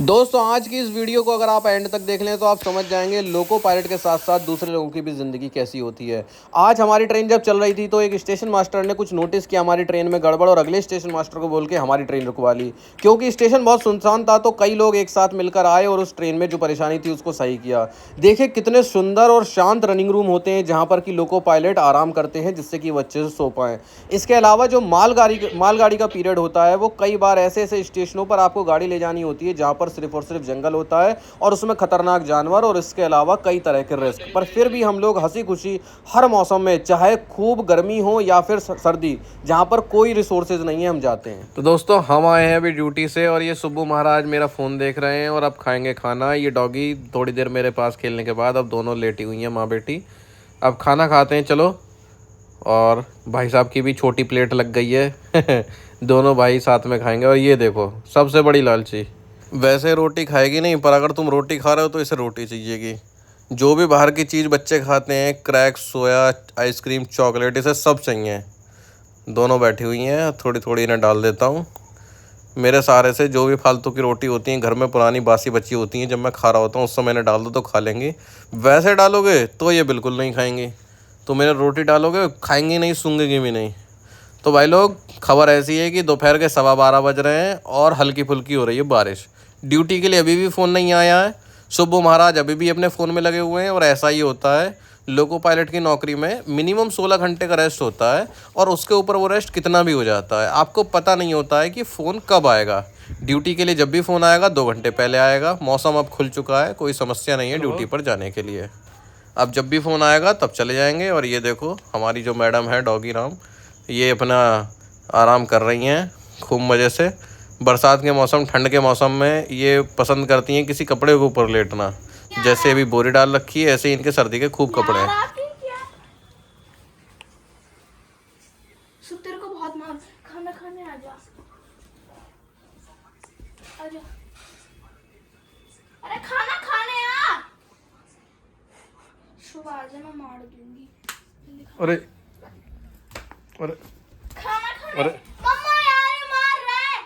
दोस्तों आज की इस वीडियो को अगर आप एंड तक देख लें तो आप समझ जाएंगे लोको पायलट के साथ साथ दूसरे लोगों की भी ज़िंदगी कैसी होती है। आज हमारी ट्रेन जब चल रही थी तो एक स्टेशन मास्टर ने कुछ नोटिस किया हमारी ट्रेन में गड़बड़ और अगले स्टेशन मास्टर को बोल के हमारी ट्रेन रुकवा ली। क्योंकि स्टेशन बहुत सुनसान था तो कई लोग एक साथ मिलकर आए और उस ट्रेन में जो परेशानी थी उसको सही किया। देखिए कितने सुंदर और शांत रनिंग रूम होते हैं जहाँ पर कि लोको पायलट आराम करते हैं जिससे कि वो अच्छे से सो पाएँ। इसके अलावा जो मालगाड़ी का पीरियड होता है वो कई बार ऐसे ऐसे स्टेशनों पर आपको गाड़ी ले जानी होती है जहाँ पर सिर्फ और सिर्फ जंगल होता है और उसमें खतरनाक जानवर और इसके अलावा कई तरह के रिस्क, पर फिर भी हम लोग हंसी खुशी हर मौसम में, चाहे खूब गर्मी हो या फिर सर्दी, जहाँ पर कोई रिसोर्सेज नहीं है, हम जाते हैं। तो दोस्तों हम आए हैं अभी ड्यूटी से और ये सुब्बू महाराज मेरा फ़ोन देख रहे हैं और अब खाएंगे खाना। ये डॉगी थोड़ी देर मेरे पास खेलने के बाद अब दोनों लेटी हुई हैं माँ बेटी। अब खाना खाते हैं चलो। और भाई साहब की भी छोटी प्लेट लग गई है दोनों भाई साथ में खाएंगे। और ये देखो सबसे बड़ी लालची, वैसे रोटी खाएगी नहीं पर अगर तुम रोटी खा रहे हो तो इसे रोटी चाहिएगी। जो भी बाहर की चीज़ बच्चे खाते हैं, क्रैक, सोया, आइसक्रीम, चॉकलेट, इसे सब चाहिए। दोनों बैठी हुई हैं, थोड़ी थोड़ी इन्हें डाल देता हूँ। मेरे सहारे से जो भी फालतू की रोटी होती हैं घर में, पुरानी बासी बची होती हैं, जब मैं खा रहा होता हूँ उस समय इन्हें डाल दो तो खा लेंगी। वैसे डालोगे तो ये बिल्कुल नहीं खाएंगी। तो मेरे रोटी डालोगे खाएंगी नहीं, सूंघेंगी भी नहीं। तो भाई लोग खबर ऐसी है कि दोपहर के 12:15 बज रहे हैं और हल्की फुल्की हो रही है बारिश। ड्यूटी के लिए अभी भी फ़ोन नहीं आया है। सुब्बू महाराज अभी भी अपने फ़ोन में लगे हुए हैं और ऐसा ही होता है। लोको पायलट की नौकरी में मिनिमम 16 घंटे का रेस्ट होता है और उसके ऊपर वो रेस्ट कितना भी हो जाता है, आपको पता नहीं होता है कि फ़ोन कब आएगा। ड्यूटी के लिए जब भी फ़ोन आएगा 2 घंटे पहले आएगा। मौसम अब खुल चुका है, कोई समस्या नहीं है ड्यूटी पर जाने के लिए। अब जब भी फ़ोन आएगा तब चले जाएंगे। और ये देखो हमारी जो मैडम है डॉगी राम, ये अपना आराम कर रही हैं खूब मज़े से। बरसात के मौसम, ठंड के मौसम में ये पसंद करती हैं किसी कपड़े के ऊपर लेटना। जैसे अभी बोरी डाल रखी है ऐसे ही इनके सर्दी के खूब कपड़े हैं। तेरे को बहुत मार, खाना खाने आ जा। आजा। अरे खाना खाने आ। सुबह आजा, मैं मार दूंगी। अरे अरे खाना खाने। अरे मम्मा यार ये मार रहा है।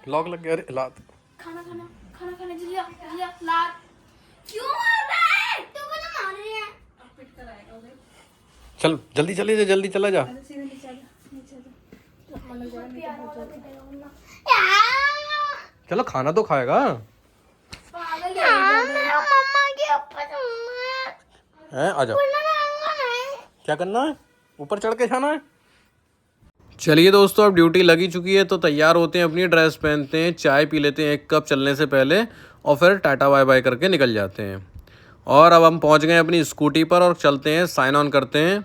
लॉक लग गया। अरे लात। खाना खाना, खाना खाने जल्दी आ, जल्दी आ, लात। क्यों मार रहा है? तू मुझे मार रही है। अब पिट कर आएगा उधर। चल जल्दी चली जा, जल्दी चला जा। सीधे नीचे आजा, नीचे आजा। मम्मा जाए नहीं तो बहुत ज्यादा। चलो खाना तो खाएगा। पागल है मम्मा के ऊपर हैं आजा। क्या करना है? ऊपर चढ़ के खाना है। चलिए दोस्तों अब ड्यूटी लगी चुकी है तो तैयार होते हैं, अपनी ड्रेस पहनते हैं, चाय पी लेते हैं 1 कप चलने से पहले और फिर टाटा बाय बाय करके निकल जाते हैं। और अब हम पहुंच गए अपनी स्कूटी पर और चलते हैं, साइन ऑन करते हैं।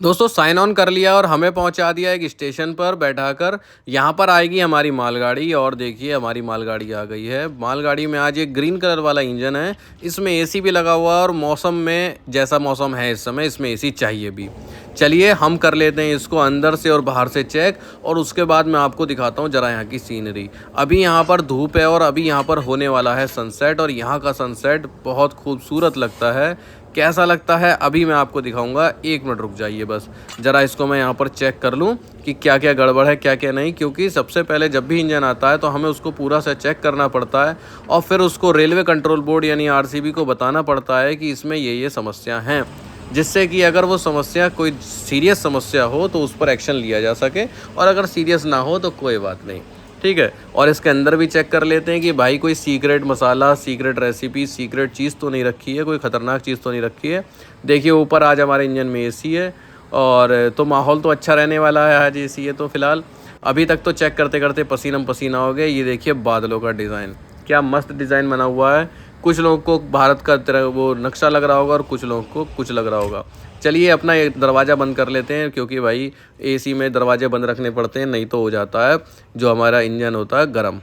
दोस्तों साइन ऑन कर लिया और हमें पहुंचा दिया एक स्टेशन पर बैठाकर। यहाँ पर आएगी हमारी मालगाड़ी और देखिए हमारी मालगाड़ी आ गई है। मालगाड़ी में आज एक ग्रीन कलर वाला इंजन है, इसमें एसी भी लगा हुआ है और मौसम में जैसा मौसम है इस समय इसमें एसी चाहिए भी। चलिए हम कर लेते हैं इसको अंदर से और बाहर से चेक और उसके बाद मैं आपको दिखाता हूँ ज़रा यहाँ की सीनरी। अभी यहाँ पर धूप है और अभी यहाँ पर होने वाला है सनसेट और यहाँ का सनसेट बहुत खूबसूरत लगता है। कैसा लगता है अभी मैं आपको दिखाऊंगा, 1 मिनट रुक जाइए बस। ज़रा इसको मैं यहाँ पर चेक कर लूँ कि क्या क्या गड़बड़ है क्या क्या नहीं, क्योंकि सबसे पहले जब भी इंजन आता है तो हमें उसको पूरा से चेक करना पड़ता है और फिर उसको रेलवे कंट्रोल बोर्ड यानी आरसीबी को बताना पड़ता है कि इसमें ये समस्या हैं, जिससे कि अगर वो समस्या कोई सीरियस समस्या हो तो उस पर एक्शन लिया जा सके और अगर सीरियस ना हो तो कोई बात नहीं, ठीक है। और इसके अंदर भी चेक कर लेते हैं कि भाई कोई सीक्रेट मसाला, सीक्रेट रेसिपी, सीक्रेट चीज़ तो नहीं रखी है, कोई ख़तरनाक चीज़ तो नहीं रखी है। देखिए ऊपर आज हमारे इंजन में एसी है और तो माहौल तो अच्छा रहने वाला है। आज एसी है तो फ़िलहाल अभी तक तो चेक करते करते पसीना पसीना हो गया। ये देखिए बादलों का डिज़ाइन, क्या मस्त डिज़ाइन बना हुआ है। कुछ लोगों को भारत का तरह वो नक्शा लग रहा होगा और कुछ लोगों को कुछ लग रहा होगा। चलिए अपना एक दरवाज़ा बंद कर लेते हैं, क्योंकि भाई एसी में दरवाजे बंद रखने पड़ते हैं, नहीं तो हो जाता है जो हमारा इंजन होता है गर्म।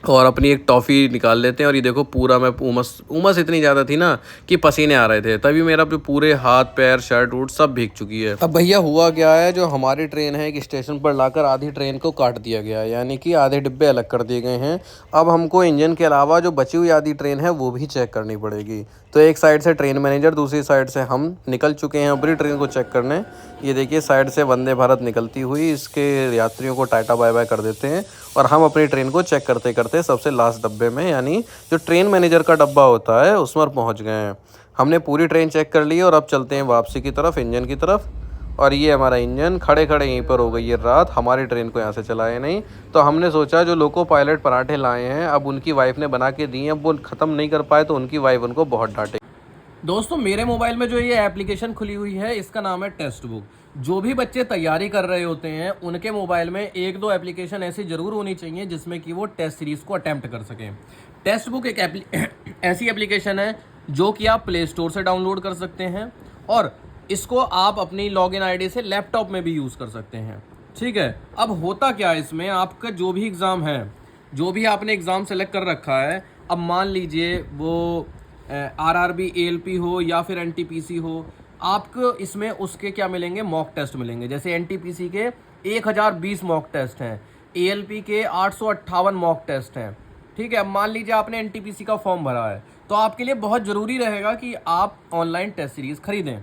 और अपनी एक टॉफ़ी निकाल लेते हैं। और ये देखो पूरा मैं उमस इतनी ज़्यादा थी ना कि पसीने आ रहे थे, तभी मेरा पूरे हाथ पैर शर्ट वूट सब भीग चुकी है। अब भैया हुआ क्या है, जो हमारी ट्रेन है एक स्टेशन पर लाकर आधी ट्रेन को काट दिया गया है, यानी कि आधे डिब्बे अलग कर दिए गए हैं। अब हमको इंजन के अलावा जो बची हुई आधी ट्रेन है वो भी चेक करनी पड़ेगी। तो एक साइड से ट्रेन मैनेजर, दूसरी साइड से हम निकल चुके हैं अपनी ट्रेन को चेक करने। ये देखिए साइड से वंदे भारत निकलती हुई, इसके यात्रियों को टाटा बाय बाय कर देते हैं और हम अपनी ट्रेन को चेक करते करते सबसे लास्ट डब्बे में, यानी जो ट्रेन मैनेजर का डब्बा होता है उस पर पहुँच गए हैं। हमने पूरी ट्रेन चेक कर ली और अब चलते हैं वापसी की तरफ, इंजन की तरफ। और ये हमारा इंजन खड़े खड़े यहीं पर हो गई है रात, हमारी ट्रेन को यहाँ से चलाए नहीं। तो हमने सोचा जो लोको पायलट पराठे लाए हैं अब उनकी वाइफ ने बना के दिए, अब वो ख़त्म नहीं कर पाए तो उनकी वाइफ उनको बहुत डांटे। दोस्तों मेरे मोबाइल में जो ये एप्लीकेशन खुली हुई है इसका नाम है टेस्ट बुक। जो भी बच्चे तैयारी कर रहे होते हैं उनके मोबाइल में एक दो एप्लीकेशन ऐसी ज़रूर होनी चाहिए जिसमें कि वो टेस्ट सीरीज़ को अटेम्प्ट कर सकें। टेस्ट बुक एक ऐसी एप्लीकेशन है जो कि आप प्ले स्टोर से डाउनलोड कर सकते हैं और इसको आप अपनी लॉगिन आईडी से लैपटॉप में भी यूज़ कर सकते हैं। ठीक है, अब होता क्या है इसमें, आपका जो भी एग्ज़ाम है, जो भी आपने एग्ज़ाम सेलेक्ट कर रखा है, अब मान लीजिए वो आरआरबी एएलपी हो या फिर एनटीपीसी हो, आपको इसमें उसके क्या मिलेंगे, मॉक टेस्ट मिलेंगे। जैसे एनटीपीसी के 1020 मॉक टेस्ट हैं, एएलपी के 858 मॉक टेस्ट हैं। ठीक है, अब मान लीजिए आपने एनटीपीसी का फॉर्म भरा है तो आपके लिए बहुत ज़रूरी रहेगा कि आप ऑनलाइन टेस्ट सीरीज़ खरीदें।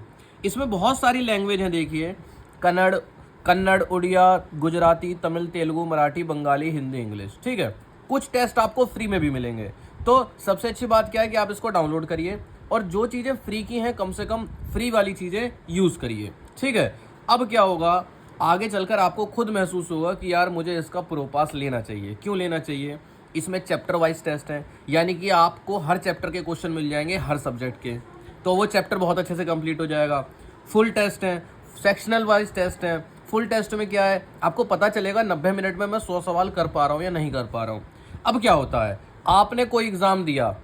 इसमें बहुत सारी लैंग्वेज हैं, देखिए कन्नड़, उड़िया, गुजराती, तमिल, तेलुगु, मराठी, बंगाली, हिंदी, इंग्लिश। ठीक है, कुछ टेस्ट आपको फ्री में भी मिलेंगे। तो सबसे अच्छी बात क्या है कि आप इसको डाउनलोड करिए और जो चीज़ें फ्री की हैं कम से कम फ्री वाली चीज़ें यूज़ करिए। ठीक है, अब क्या होगा, आगे चलकर आपको खुद महसूस होगा कि यार मुझे इसका प्रो पास लेना चाहिए। क्यों लेना चाहिए, इसमें चैप्टर वाइज टेस्ट हैं, यानी कि आपको हर चैप्टर के क्वेश्चन मिल जाएंगे हर सब्जेक्ट के, तो वो चैप्टर बहुत अच्छे से कंप्लीट हो जाएगा। फुल टेस्ट हैं, सेक्शनल वाइज टेस्ट हैं। फुल टेस्ट में क्या है, आपको पता चलेगा 90 मिनट में मैं 100 सवाल कर पा रहा हूँ या नहीं कर पा रहा हूँ। अब क्या होता है, आपने कोई एग्ज़ाम दिया,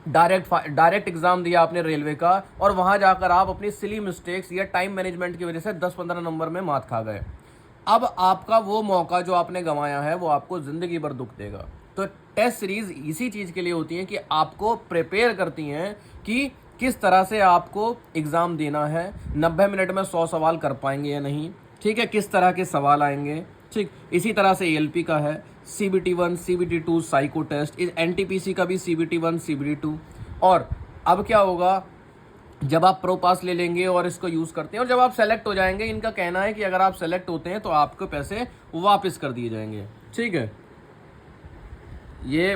डायरेक्ट एग्ज़ाम दिया आपने रेलवे का, और वहाँ जाकर आप अपनी सिली मिस्टेक्स या टाइम मैनेजमेंट की वजह से 10-15 नंबर में मात खा गए। अब आपका वो मौका जो आपने गंवाया है वो आपको ज़िंदगी भर दुख देगा। तो टेस्ट सीरीज़ इसी चीज़ के लिए होती हैं कि आपको प्रिपेयर करती हैं कि किस तरह से आपको एग्ज़ाम देना है, 90 मिनट में 100 सवाल कर पाएंगे या नहीं। ठीक है, किस तरह के सवाल आएंगे। ठीक, इसी तरह से एएलपी का है, CBT1, CBT2 psycho test, NTPC का भी CBT1, CBT2। और अब क्या होगा, जब आप प्रो पास ले लेंगे और इसको यूज़ करते हैं और जब आप सेलेक्ट हो जाएंगे, इनका कहना है कि अगर आप सेलेक्ट होते हैं तो आपको पैसे वापस कर दिए जाएंगे। ठीक है, ये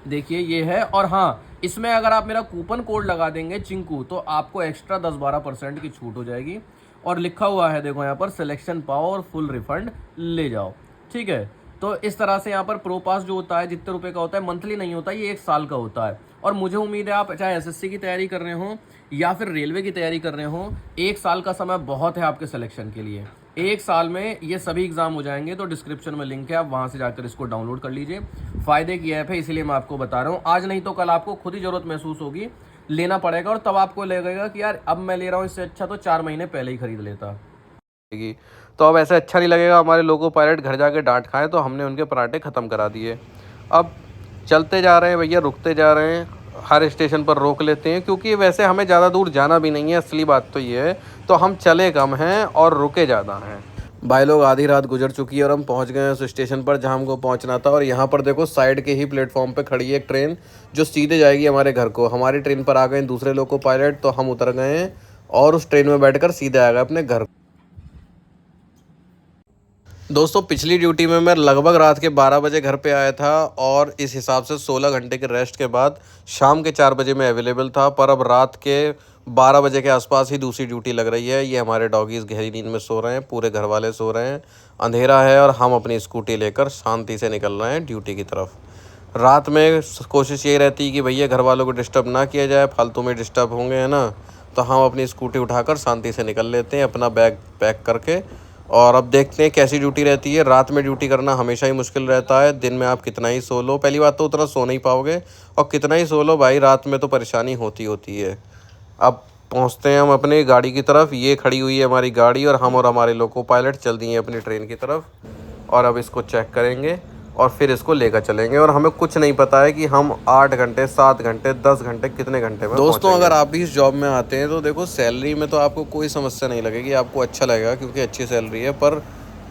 देखिए ये है। और हाँ, इसमें अगर आप मेरा कूपन कोड लगा देंगे चिंकू तो आपको एक्स्ट्रा 10-12% की छूट हो जाएगी। और लिखा हुआ है देखो यहाँ पर, सिलेक्शन पाओ और फुल रिफंड ले जाओ। ठीक है, तो इस तरह से यहाँ पर प्रो पास जो होता है जितने रुपए का होता है, मंथली नहीं होता, ये 1 साल का होता है। और मुझे उम्मीद है आप चाहे एसएससी की तैयारी कर रहे हो या फिर रेलवे की तैयारी कर रहे हो, 1 साल का समय बहुत है आपके सिलेक्शन के लिए। 1 साल में ये सभी एग्जाम हो जाएंगे। तो डिस्क्रिप्शन में लिंक है, आप वहाँ से जाकर इसको डाउनलोड कर लीजिए। फ़ायदे की ऐप है, इसीलिए मैं आपको बता रहा हूँ। आज नहीं तो कल आपको खुद ही ज़रूरत महसूस होगी, लेना पड़ेगा, और तब आपको लगेगा कि यार अब मैं ले रहा हूँ, इससे अच्छा तो 4 महीने पहले ही खरीद लेता। तो अब ऐसे अच्छा नहीं लगेगा हमारे लोको पायलट घर जाके डांट खाएं, तो हमने उनके पराठे ख़त्म करा दिए। अब चलते जा रहे हैं भैया, रुकते जा रहे हैं, हर स्टेशन पर रोक लेते हैं, क्योंकि वैसे हमें ज़्यादा दूर जाना भी नहीं है। असली बात तो ये है, तो हम चले कम हैं और रुके ज़्यादा हैं। भाई लोग, आधी रात गुजर चुकी है और हम पहुंच गए हैं उस स्टेशन पर जहां हमको पहुंचना था। और यहाँ पर देखो साइड के ही प्लेटफॉर्म पे खड़ी है एक ट्रेन जो सीधे जाएगी हमारे घर को। हमारी ट्रेन पर आ गए दूसरे लोको पायलट, तो हम उतर गए हैं और उस ट्रेन में बैठकर सीधे आ गए अपने घर। दोस्तों पिछली ड्यूटी में मैं लगभग रात के 12 बजे घर पे आया था और इस हिसाब से 16 घंटे के रेस्ट के बाद शाम के 4 बजे मैं अवेलेबल था। पर अब रात के 12 बजे के आसपास ही दूसरी ड्यूटी लग रही है। ये हमारे डॉगीज़ गहरी नींद में सो रहे हैं, पूरे घर वाले सो रहे हैं, अंधेरा है और हम अपनी स्कूटी लेकर शांति से निकल रहे हैं ड्यूटी की तरफ। रात में कोशिश यही रहती है कि भैया घर वालों को डिस्टर्ब ना किया जाए, फालतू में डिस्टर्ब होंगे, है ना। तो हम अपनी स्कूटी उठाकर शांति से निकल लेते हैं अपना बैग पैक करके। और अब देखते हैं कैसी ड्यूटी रहती है। रात में ड्यूटी करना हमेशा ही मुश्किल रहता है। दिन में आप कितना ही सो लो, पहली बात तो उतना सो नहीं पाओगे, और कितना ही सो लो भाई, रात में तो परेशानी होती है। अब पहुंचते हैं हम अपनी गाड़ी की तरफ। ये खड़ी हुई है हमारी गाड़ी और हम और हमारे लोको पायलट चल दिए अपनी ट्रेन की तरफ। और अब इसको चेक करेंगे और फिर इसको लेकर चलेंगे। और हमें कुछ नहीं पता है कि हम 8 घंटे, 7 घंटे, 10 घंटे, कितने घंटे में दोस्तों अगर आप भी इस जॉब में आते हैं तो देखो सैलरी में तो आपको कोई समस्या नहीं लगेगी, आपको अच्छा लगेगा क्योंकि अच्छी सैलरी है, पर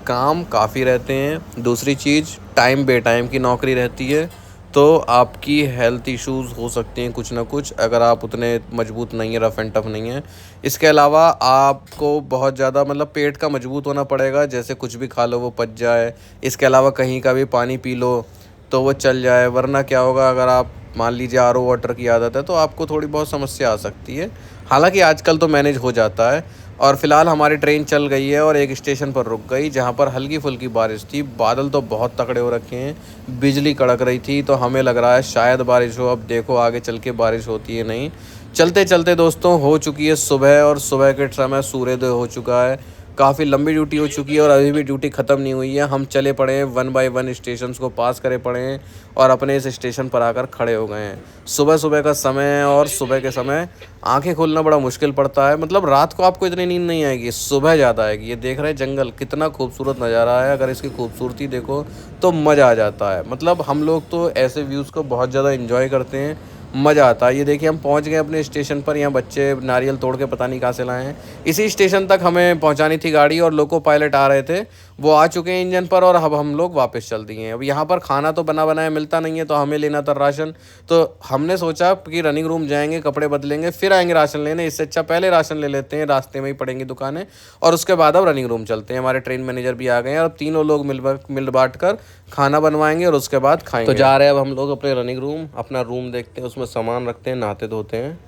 काम काफ़ी रहते हैं। दूसरी चीज़ टाइम बे टाइम की नौकरी रहती है, तो आपकी हेल्थ इश्यूज़ हो सकते हैं कुछ ना कुछ, अगर आप उतने मजबूत नहीं हैं, रफ़ एंड टफ़ नहीं हैं। इसके अलावा आपको बहुत ज़्यादा मतलब पेट का मजबूत होना पड़ेगा, जैसे कुछ भी खा लो वो पच जाए। इसके अलावा कहीं का भी पानी पी लो तो वो चल जाए, वरना क्या होगा अगर आप मान लीजिए आरओ वाटर की आदत है तो आपको थोड़ी बहुत समस्या आ सकती है। हालांकि आजकल तो मैनेज हो जाता है। और फ़िलहाल हमारी ट्रेन चल गई है और एक स्टेशन पर रुक गई जहाँ पर हल्की फुल्की बारिश थी। बादल तो बहुत तगड़े हो रखे हैं, बिजली कड़क रही थी, तो हमें लग रहा है शायद बारिश हो। अब देखो आगे चल के बारिश होती है नहीं। चलते चलते दोस्तों हो चुकी है सुबह, और सुबह के समय सूर्योदय हो चुका है। काफ़ी लंबी ड्यूटी हो चुकी है और अभी भी ड्यूटी ख़त्म नहीं हुई है। हम चले पड़े हैं 1 बाय 1 स्टेशंस को पास करे पड़े हैं और अपने इस स्टेशन पर आकर खड़े हो गए हैं। सुबह सुबह का समय है और सुबह के समय आंखें खोलना बड़ा मुश्किल पड़ता है। मतलब रात को आपको इतनी नींद नहीं आएगी, सुबह ज़्यादा आएगी। ये देख रहे हैं जंगल कितना खूबसूरत नज़ारा है, अगर इसकी खूबसूरती देखो तो मज़ा आ जाता है। मतलब हम लोग तो ऐसे व्यूज़ को बहुत ज़्यादा इन्जॉय करते हैं, मज़ा आता है। ये देखिए हम पहुंच गए अपने स्टेशन पर। यहाँ बच्चे नारियल तोड़ के पता नहीं कहाँ से लाए हैं। इसी स्टेशन तक हमें पहुंचानी थी गाड़ी और लोको पायलट आ रहे थे, वो आ चुके हैं इंजन पर और अब हम लोग वापस चल दिए हैं। अब यहाँ पर खाना तो बना बनाया मिलता नहीं है, तो हमें लेना था राशन। तो हमने सोचा कि रनिंग रूम जाएंगे, कपड़े बदलेंगे, फिर आएंगे राशन लेने। इससे अच्छा पहले राशन ले लेते हैं, रास्ते में ही पड़ेंगी दुकानें, और उसके बाद अब रनिंग रूम चलते हैं। हमारे ट्रेन मैनेजर भी आ गए हैं और अब तीनों लोग मिल बांट कर खाना बनवाएंगे और उसके बाद खाएंगे। तो जा रहे हैं अब हम लोग अपने रनिंग रूम, अपना रूम देखते हैं, उसमें सामान रखते हैं, नहाते धोते हैं।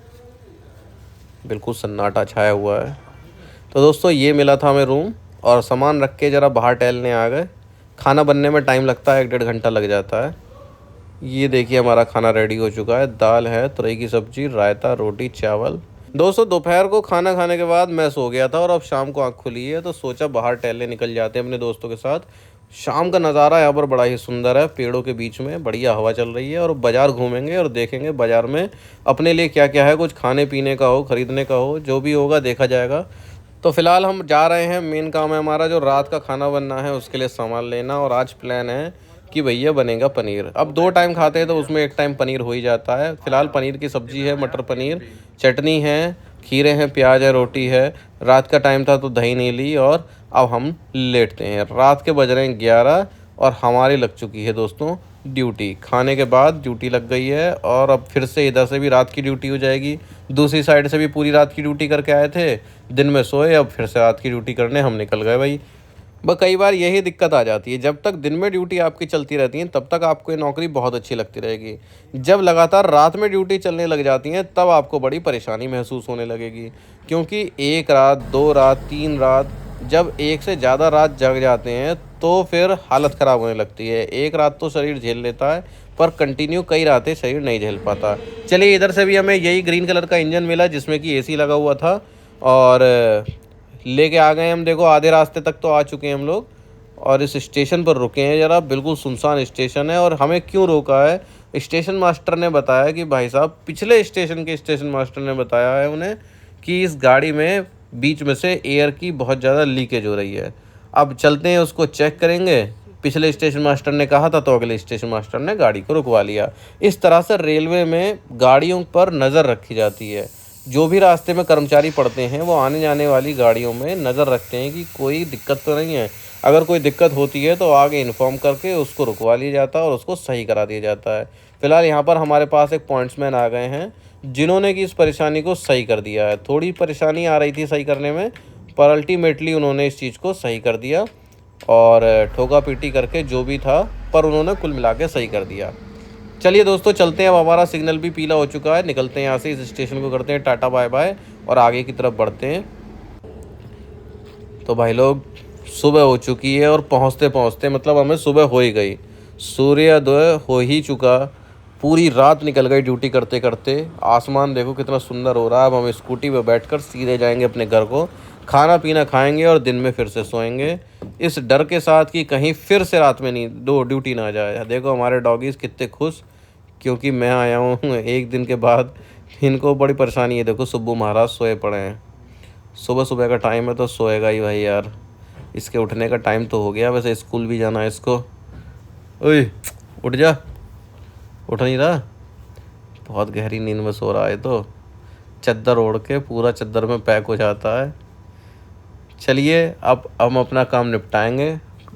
बिल्कुल सन्नाटा छाया हुआ है। तो दोस्तों ये मिला था हमें रूम, और सामान रख के ज़रा बाहर टहलने आ गए। खाना बनने में टाइम लगता है, 1 डेढ़ घंटा लग जाता है। ये देखिए हमारा खाना रेडी हो चुका है। दाल है, तुरई की सब्जी, रायता, रोटी, चावल। दोस्तों दोपहर को खाना खाने के बाद मैं सो गया था और अब शाम को आँख खुली है, तो सोचा बाहर टहलने निकल जाते हैं अपने दोस्तों के साथ। शाम का नज़ारा यहाँ पर बड़ा ही सुंदर है, पेड़ों के बीच में बढ़िया हवा चल रही है, और बाज़ार घूमेंगे और देखेंगे बाज़ार में अपने लिए क्या क्या है, कुछ खाने पीने का हो, ख़रीदने का हो, जो भी होगा देखा जाएगा। तो फ़िलहाल हम जा रहे हैं, मेन काम है हमारा जो रात का खाना बनना है उसके लिए सामान लेना। और आज प्लान है कि भैया बनेगा पनीर। अब 2 टाइम खाते हैं तो उसमें 1 टाइम पनीर हो ही जाता है। फ़िलहाल पनीर की सब्ज़ी है, मटर पनीर, चटनी है, खीरे हैं, प्याज है, रोटी है। रात का टाइम था तो दही नहीं ली, और अब हम लेटते हैं। रात के बज रहे हैं 11 और हमारी लग चुकी है दोस्तों ड्यूटी। खाने के बाद ड्यूटी लग गई है और अब फिर से इधर से भी रात की ड्यूटी हो जाएगी। दूसरी साइड से भी पूरी रात की ड्यूटी करके आए थे, दिन में सोए, अब फिर से रात की ड्यूटी करने हम निकल गए भाई। कई बार यही दिक्कत आ जाती है, जब तक दिन में ड्यूटी आपकी चलती रहती है तब तक आपको ये नौकरी बहुत अच्छी लगती रहेगी। जब लगातार रात में ड्यूटी चलने लग जाती हैं तब आपको बड़ी परेशानी महसूस होने लगेगी, क्योंकि 1 रात, 2 रात, 3 रात, जब 1 से ज़्यादा रात जग जाते हैं तो फिर हालत ख़राब होने लगती है। 1 रात तो शरीर झेल लेता है, पर कंटिन्यू कई रातें शरीर नहीं झेल पाता। चलिए इधर से भी हमें यही ग्रीन कलर का इंजन मिला जिसमें कि एसी लगा हुआ था, और लेके आ गए हम। देखो आधे रास्ते तक तो आ चुके हैं हम लोग, और इस स्टेशन पर रुके हैं। ज़रा बिल्कुल सुनसान स्टेशन है। और हमें क्यों रोका है, स्टेशन मास्टर ने बताया कि भाई साहब, पिछले स्टेशन के स्टेशन मास्टर ने बताया है उन्हें कि इस गाड़ी में बीच में से एयर की बहुत ज़्यादा लीकेज हो रही है। अब चलते हैं उसको चेक करेंगे। पिछले स्टेशन मास्टर ने कहा था तो अगले स्टेशन मास्टर ने गाड़ी को रुकवा लिया। इस तरह से रेलवे में गाड़ियों पर नज़र रखी जाती है। जो भी रास्ते में कर्मचारी पड़ते हैं वो आने जाने वाली गाड़ियों में नज़र रखते हैं कि कोई दिक्कत तो नहीं है। अगर कोई दिक्कत होती है तो आगे इन्फॉर्म करके उसको रुकवा लिया जाता है और उसको सही करा दिया जाता है। फ़िलहाल यहाँ पर हमारे पास एक पॉइंट्समैन आ गए हैं जिन्होंने कि इस परेशानी को सही कर दिया है। थोड़ी परेशानी आ रही थी सही करने में, पर अल्टीमेटली उन्होंने इस चीज़ को सही कर दिया, और ठोका पीटी करके जो भी था, पर उन्होंने कुल मिला के सही कर दिया। चलिए दोस्तों चलते हैं, अब हमारा सिग्नल भी पीला हो चुका है। निकलते हैं यहाँ से, इस स्टेशन को करते हैं टाटा बाय बाय और आगे की तरफ बढ़ते हैं। तो भाई लोग सुबह हो चुकी है और पहुँचते पहुँचते मतलब हमें सुबह हो ही गई, सूर्योदय हो ही चुका। पूरी रात निकल गई ड्यूटी करते करते। आसमान देखो कितना सुंदर हो रहा है। अब हम स्कूटी पर बैठकर सीधे जाएंगे अपने घर को, खाना पीना खाएंगे और दिन में फिर से सोएंगे, इस डर के साथ कि कहीं फिर से रात में ड्यूटी ना आ जाए। देखो हमारे डॉगीज़ कितने खुश, क्योंकि मैं आया हूँ 1 दिन के बाद। इनको बड़ी परेशानी है। देखो सुब्बू महाराज सोए पड़े हैं। सुबह सुबह का टाइम है तो सोएगा ही भाई यार। इसके उठने का टाइम तो हो गया, वैसे स्कूल भी जाना है इसको। ओए उठ जा, उठ नहीं रहा, बहुत गहरी नींद में सो रहा है। तो चद्दर ओढ़ के पूरा चद्दर में पैक हो जाता है। चलिए अब हम अपना काम निपटाएंगे,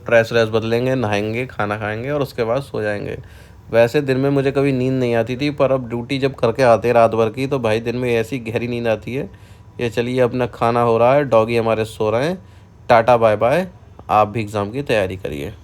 ड्रेस व्रेस बदलेंगे, नहाएंगे, खाना खाएंगे और उसके बाद सो जाएंगे। वैसे दिन में मुझे कभी नींद नहीं आती थी, पर अब ड्यूटी जब करके आते हैं रात भर की तो भाई दिन में ऐसी गहरी नींद आती है। ये चलिए अपना खाना हो रहा है, डॉगी हमारे सो रहे हैं। Tata bye bye. आप भी एग्ज़ाम की तैयारी करिए।